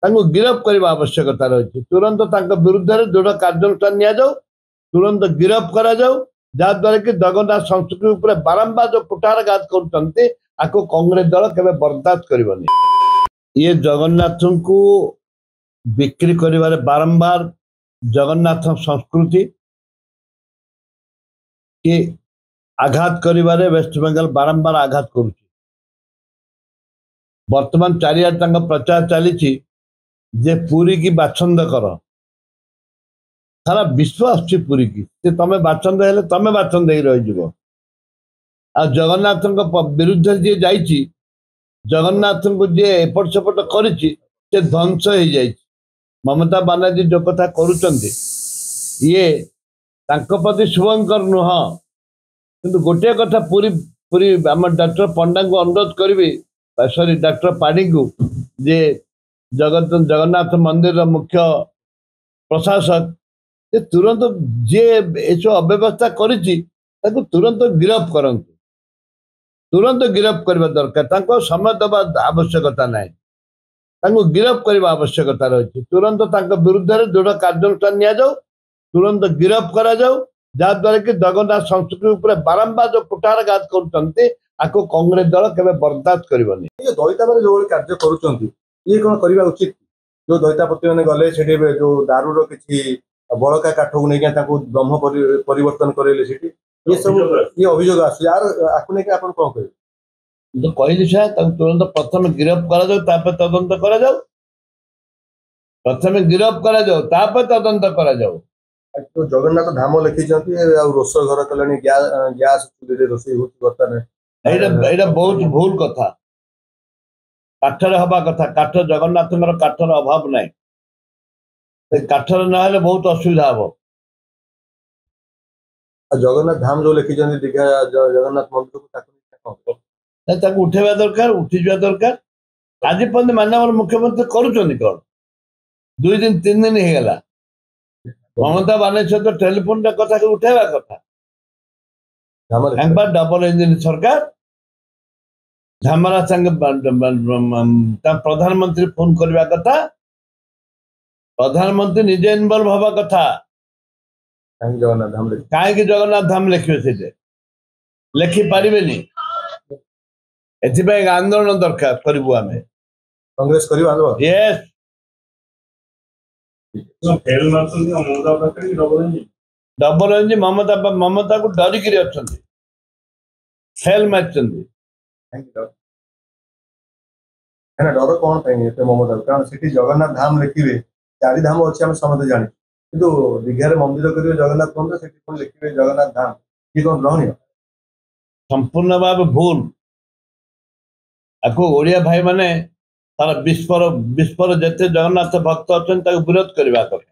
गिरफ करने आवश्यकता रही तुरंत विरुद्ध दृढ़ कार्यानुष्ठान तुरंत गिरफ करा जहाद्वारा कि जगन्नाथ संस्कृति उपर बारंबार जो कुठारघात करो कांग्रेस दल केवे बर्दाश्त करबनी। ये जगन्नाथ को बिक्री करिवारे बारंबार जगन्नाथ संस्कृति के आघात करिवारे वेस्ट बेंगल बारंबार आघात करुछि। वर्तमान चारियार प्रचार चली जे पुरी की बाछंद कर सारा विश्व आसुची पुरी की तमें बाछंद हेले तमें बाछंद ही रही आ जगन्नाथ विरुद्ध जी जाइए जगन्नाथ को जी एपट सेपट कर ध्वंस हो जाए। ममता बानार्जी जो कथा करुचंती ये प्रति शुभंकर नुह किंतु गोटे कथा पूरी पूरी आम डॉक्टर पंडा को अनुरोध करी सॉरी डॉक्टर पाणी को जे जगन्नाथ मंदिर मुख्य प्रशासक जे तुरंत जे सब अव्यवस्था करिछि ताको तुरंत गिरफ करंतु तुरंत गिरफ करबा दरकार समय दबा आवश्यकता नहीं गिरफ करबा आवश्यकता रही तुरंत विरुद्ध दृढ़ कार्यानुष्ठान तुरंत गिरफ करा जहाद्वारा कि जगन्नाथ संस्कृति उपर बारंबार जो कुठारघात करो कांग्रेस दल केवे बर्दाश्त करबनी। दईता माने जो कार्य करूचंती ये कौन करबा उचित जो दईतापति माने गले सेठी जो दारूर किछि बड़का काठ को नहीं ब्रह्म परिवर्तन करेले सेठी ये सब ये अभियोग आस यार आकु नहीं आपन कोन कहबे तो कहली छा तुरंत प्रथम गिरफ करा तापर तदंत करा प्रथम गिरफ करा तापर तदंत करा तो जगन्नाथ धाम लिखिचंती रोष घर कलानी गैस चूल्हे रोषे होती बर्तमान एटा बहुत भूल कथा काठर हवा कथा काठ जगन्नाथ काठर अभाव नहीं काठर ना बहुत असुविधा हम। जगन्नाथ धाम जो लिखिचंती दीघा जगन्नाथ मंदिर को उठेवा दरकार उठी जा दरकार आज पर्यंत माननीय मुख्यमंत्री करुचंदी कौन 2 दिन 3 दिन हो गला ममता बानार्जी सहित टेलीफोन कथा उठेवा कथा डबल इंजिन सरकार झामरा संगे प्रधानमंत्री फोन करवा कथा प्रधानमंत्री निजे इनवॉल्व हवा कथा कहीं जगन्नाथ धाम लिखे से लिखि पारे आंदोलन दरकार करू आम कांग्रेस यस डबल इंजिन ममता को डरिकी अच्छा फेल मारी डर कौन ममता कारण से जगन्नाथ धाम लिखे 4 धाम अच्छे आम समझते जाने कि दीघार मंदिर करेंगे जगन्नाथ मंदिर से लिखे जगन्नाथ धाम ये कौन ग्रहणीय संपूर्ण भाव भूल आपको ओडिया भाई माने सारा विश्वर जिते जगन्नाथ भक्त अच्छा विरोध करने